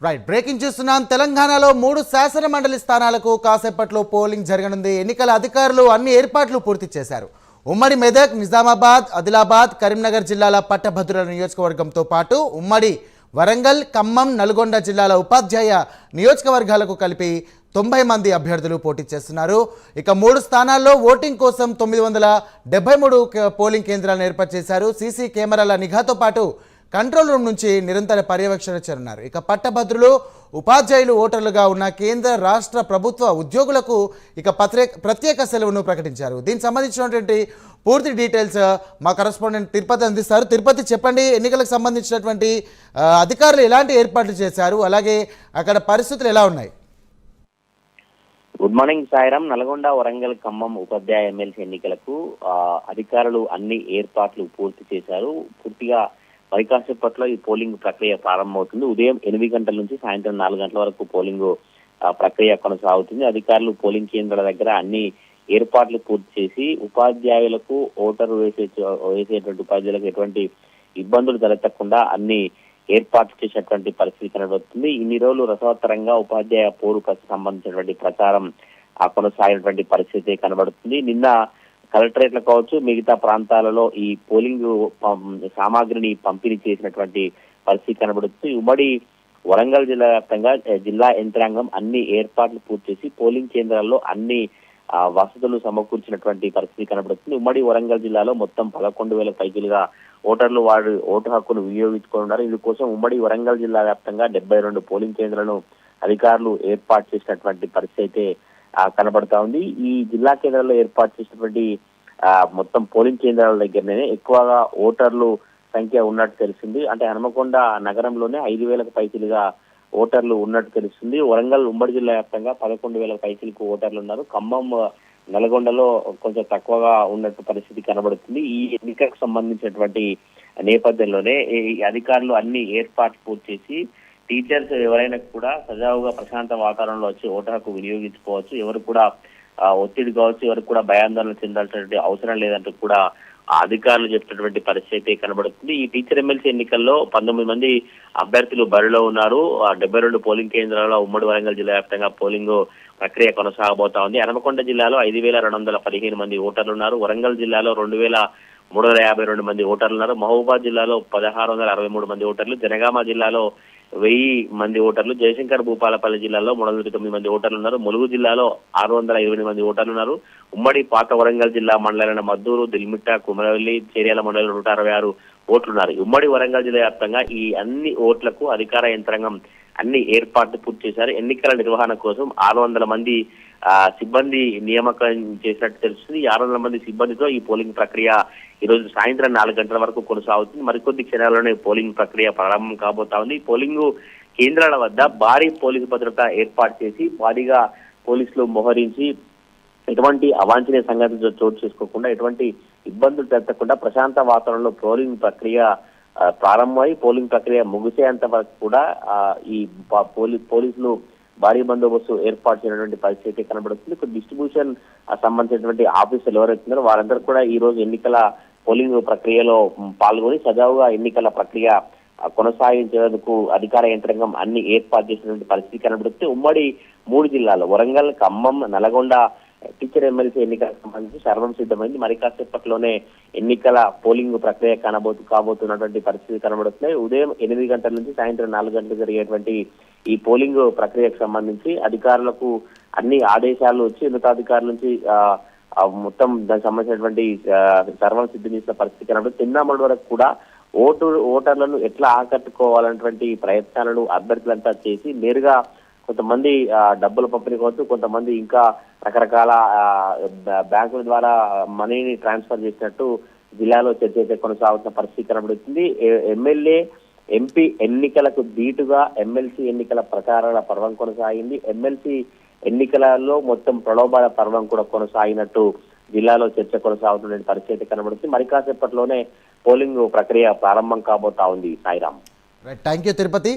Right breaking చూస్తున్నాం. తెలంగాణలో 3 శాసన మండలి స్థానాలకు కాసేపట్లో పోలింగ్ జరగనుంది. ఎన్నికల అధికారులు అన్ని ఏర్పాట్లు పూర్తి చేశారు. ఉమ్మడి మెదక్, నిజామాబాద్, ఆదిలాబాద్, కరీంనగర్ జిల్లాల పట్టభద్రుల నియోజకవర్గంతో పాటు ఉమ్మడి వరంగల్, ఖమ్మం, నల్గొండ జిల్లాల ఉపాధ్యాయ నియోజకవర్గాలకు కలిపి 90 మంది అభ్యర్థులు పోటీ చేస్తున్నారు. ఇక 3 స్థానాల్లో ఓటింగ్ కోసం 973 పోలింగ్ కేంద్రాలను ఏర్పాటు చేశారు. సీసీ కెమెరాల నిఘాతో పాటు కంట్రోల్ రూమ్ నుంచి నిరంతర పర్యవేక్షణ చేస్తున్నారు. ఇక పట్టభద్రులు, ఉపాధ్యాయులు ఓటర్లుగా ఉన్న కేంద్ర రాష్ట్ర ప్రభుత్వ ఉద్యోగులకు ఇక ప్రత్యేక సెలవును ప్రకటించారు. దీనికి సంబంధించినటువంటి పూర్తి డీటెయిల్స్ మా కరెస్పాండెంట్ తిరుపతి అందిస్తారు. తిరుపతి, చెప్పండి, ఎన్నికలకు సంబంధించినటువంటి అధికారులు ఎలాంటి ఏర్పాట్లు చేశారు, అలాగే అక్కడ పరిస్థితులు ఎలా ఉన్నాయి? Good morning Sairam. నల్గొండ, వరంగల్, ఖమ్మం ఉపాధ్యాయ ఎమ్మెల్సీ ఎన్నికలకు అధికారులు అన్ని ఏర్పాట్లు పూర్తి చేశారు. పూర్తిగా మరి కాసేపట్లో ఈ పోలింగ్ ప్రక్రియ ప్రారంభమవుతుంది. ఉదయం 8 గంటల నుంచి సాయంత్రం 4 గంటల వరకు పోలింగ్ ప్రక్రియ కొనసాగుతుంది. అధికారులు పోలింగ్ కేంద్రాల దగ్గర అన్ని ఏర్పాట్లు పూర్తి చేసి ఉపాధ్యాయులకు, ఓటరు వేసేటువంటి ఉపాధ్యాయులకు ఎటువంటి ఇబ్బందులు తలెత్తకుండా అన్ని ఏర్పాట్లు చేసేటువంటి పరిస్థితి కనబడుతుంది. ఇన్ని రోజులు రసవత్తరంగా ఉపాధ్యాయ పోరుకు సంబంధించినటువంటి ప్రచారం కొనసాగినటువంటి పరిస్థితి కనబడుతుంది. నిన్న కలెక్టరేట్లు కావచ్చు, మిగతా ప్రాంతాలలో ఈ పోలింగ్ సామాగ్రిని పంపిణీ చేసినటువంటి పరిస్థితి కనబడుతుంది. ఉమ్మడి వరంగల్ జిల్లా వ్యాప్తంగా జిల్లా యంత్రాంగం అన్ని ఏర్పాట్లు పూర్తి చేసి పోలింగ్ కేంద్రాల్లో అన్ని వసతులు సమకూర్చినటువంటి పరిస్థితి కనబడుతుంది. ఉమ్మడి వరంగల్ జిల్లాలో మొత్తం 11,000 పైకిలుగా ఓటర్లు వారి ఓటు హక్కును వినియోగించుకున్నారు. ఇందుకోసం ఉమ్మడి వరంగల్ జిల్లా వ్యాప్తంగా 72 పోలింగ్ కేంద్రాలను అధికారులు ఏర్పాటు చేసినటువంటి పరిస్థితి అయితే కనబడతా ఉంది. ఈ జిల్లా కేంద్రాల్లో ఏర్పాటు చేసినటువంటి మొత్తం పోలింగ్ కేంద్రాల దగ్గరనే ఎక్కువగా ఓటర్లు సంఖ్య ఉన్నట్టు తెలిసింది. అంటే హనుమకొండ నగరంలోనే 5,000 పైకిలుగా ఓటర్లు ఉన్నట్టు తెలుస్తుంది. వరంగల్ ఉమ్మడి జిల్లా వ్యాప్తంగా 11,000 పైకిలకు ఓటర్లు ఉన్నారు. ఖమ్మం, నల్గొండలో కొంచెం తక్కువగా ఉన్నట్టు పరిస్థితి కనబడుతుంది. ఈ ఎన్నికలకు సంబంధించినటువంటి నేపథ్యంలోనే ఈ అధికారులు అన్ని ఏర్పాట్లు పూర్తి చేసి టీచర్స్ ఎవరైనా కూడా సజావుగా ప్రశాంత వాతావరణంలో వచ్చి ఓటు హక్కు వినియోగించుకోవచ్చు. ఎవరు కూడా ఒత్తిడి కావచ్చు, ఎవరు కూడా భయాందోళన చెందాల్సినటువంటి అవసరం లేదంటూ కూడా అధికారులు చెప్తున్నటువంటి పరిస్థితి కనబడుతుంది. ఈ టీచర్ ఎమ్మెల్సీ ఎన్నికల్లో 19 మంది అభ్యర్థులు బరిలో ఉన్నారు. 72 పోలింగ్ కేంద్రాల్లో ఉమ్మడి వరంగల్ జిల్లా వ్యాప్తంగా పోలింగ్ ప్రక్రియ కొనసాగబోతా ఉంది. హనుమకొండ జిల్లాలో 5,215 మంది ఓటర్లు ఉన్నారు. వరంగల్ జిల్లాలో 2,352 మంది ఓటర్లు ఉన్నారు. మహబూబాద్ జిల్లాలో 1,663 మంది ఓటర్లు, జనగామ జిల్లాలో 1000 మంది ఓటర్లు, జయశంకర్ భూపాలపల్లి జిల్లాలో 309 మంది ఓటర్లు ఉన్నారు. ములుగు జిల్లాలో 628 మంది ఓటర్లు ఉన్నారు. ఉమ్మడి పాత వరంగల్ జిల్లా మండలైన మద్దూరు, దిల్మిట్ట, కుమరవెల్లి, చేర్యాల మండలంలో 166 ఓట్లున్నారు. ఉమ్మడి వరంగల్ జిల్లా వ్యాప్తంగా ఈ అన్ని ఓట్లకు అధికార యంత్రాంగం అన్ని ఏర్పాట్లు పూర్తి చేశారు. ఎన్నికల నిర్వహణ కోసం 600 మంది సిబ్బంది నియామకం చేసినట్టు తెలుస్తుంది. 600 మంది సిబ్బందితో ఈ పోలింగ్ ప్రక్రియ ఈ రోజు సాయంత్రం 4 గంటల వరకు కొనసాగుతుంది. మరికొద్ది క్షణాల్లోనే పోలింగ్ ప్రక్రియ ప్రారంభం కాబోతా ఉంది. పోలింగ్ కేంద్రాల వద్ద భారీ పోలీసు భద్రత ఏర్పాటు చేసి భారీగా పోలీసులు మోహరించి ఎటువంటి అవాంఛనీయ సంఘటనలు చోటు చేసుకోకుండా, ఎటువంటి ఇబ్బందులు తలెత్తకుండా ప్రశాంత వాతావరణంలో పోలింగ్ ప్రక్రియ ప్రారంభమై పోలింగ్ ప్రక్రియ ముగిసేంత వరకు కూడా ఈ పోలీసులు భారీ బందోబస్తు ఏర్పాటు చేయనటువంటి పరిస్థితి కనబడుతుంది. డిస్ట్రిబ్యూషన్ సంబంధించినటువంటి ఆఫీసర్లు ఎవరైతున్నారో వారందరూ కూడా ఈ రోజు ఎన్నికల పోలింగ్ ప్రక్రియలో పాల్గొని సజావుగా ఎన్నికల ప్రక్రియ కొనసాగించేందుకు అధికార యంత్రాంగం అన్ని ఏర్పాటు చేసినటువంటి పరిస్థితి కనబడుతుంది. ఉమ్మడి 3 జిల్లాలు వరంగల్, ఖమ్మం, నల్గొండ టీచర్ ఎమ్మెల్సీ ఎన్నికలకు సంబంధించి సర్వం సిద్ధమైంది. మరి కాసేపట్లోనే ఎన్నికల పోలింగ్ ప్రక్రియ కాబోతున్నటువంటి పరిస్థితి కనబడుతున్నాయి. ఉదయం 8 గంటల నుంచి సాయంత్రం 4 గంటలకు జరిగేటువంటి ఈ పోలింగ్ ప్రక్రియకు సంబంధించి అధికారులకు అన్ని ఆదేశాలు వచ్చి ఉన్నతాధికారుల నుంచి మొత్తం దానికి సంబంధించినటువంటి సర్వం సిద్ధం చేసిన పరిస్థితి కనబడుతుంది. తిన్నామల వరకు కూడా ఓటర్లను ఎట్లా ఆకట్టుకోవాలన్నటువంటి ప్రయత్నాలను అభ్యర్థులంతా చేసి నేరుగా కొంతమంది డబ్బులు పంపిణీ కావచ్చు, కొంతమంది ఇంకా రకరకాల బ్యాంకుల ద్వారా మనీని ట్రాన్స్ఫర్ చేసినట్టు జిల్లాలో చర్చ అయితే కొనసాగుతున్న పరిస్థితి కనబడుతుంది. ఎమ్మెల్యే, ఎంపీ ఎన్నికలకు ధీటుగా ఎమ్మెల్సీ ఎన్నికల ప్రచారాల పర్వం కొనసాగింది. ఎమ్మెల్సీ ఎన్నికలలో మొత్తం ప్రలోభాల పర్వం కూడా కొనసాగినట్టు జిల్లాలో చర్చ కొనసాగుతున్న పరిస్థితి కనబడుతుంది. మరి కాసేపట్లోనే పోలింగ్ ప్రక్రియ ప్రారంభం కాబోతా ఉంది. సాయిరామ్. Thank you Tirupati.